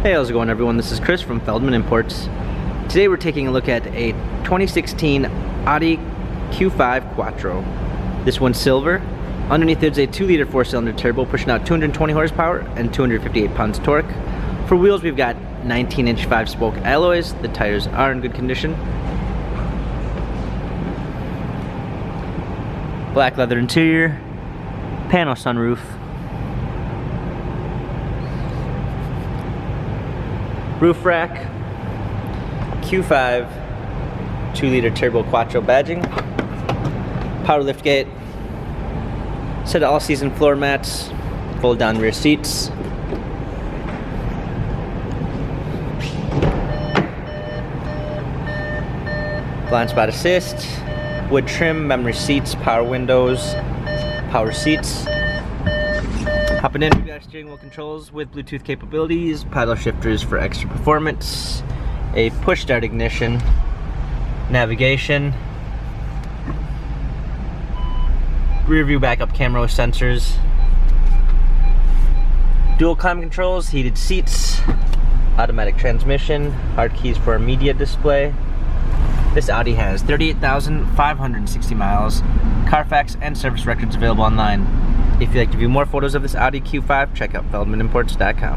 Hey, how's it going everyone? This is Chris from Feldmann Imports. Today we're taking a look at a 2016 Audi Q5 Quattro. This one's silver. Underneath there's a 2-liter 4-cylinder turbo pushing out 220 horsepower and 258 pounds torque. For wheels we've got 19-inch 5-spoke alloys. The tires are in good condition. Black leather interior, panel sunroof. Roof rack, Q5, 2-liter turbo quattro badging, power liftgate, set of all-season floor mats, fold-down rear seats, blind spot assist, wood trim, memory seats, power windows, power seats. Hopping in, we've got steering wheel controls with Bluetooth capabilities, paddle shifters for extra performance, a push start ignition, navigation, rear view backup camera with sensors, dual climate controls, heated seats, automatic transmission, hard keys for our media display. This Audi has 38,560 miles, Carfax and service records available online. If you'd like to view more photos of this Audi Q5, check out feldmannimports.com.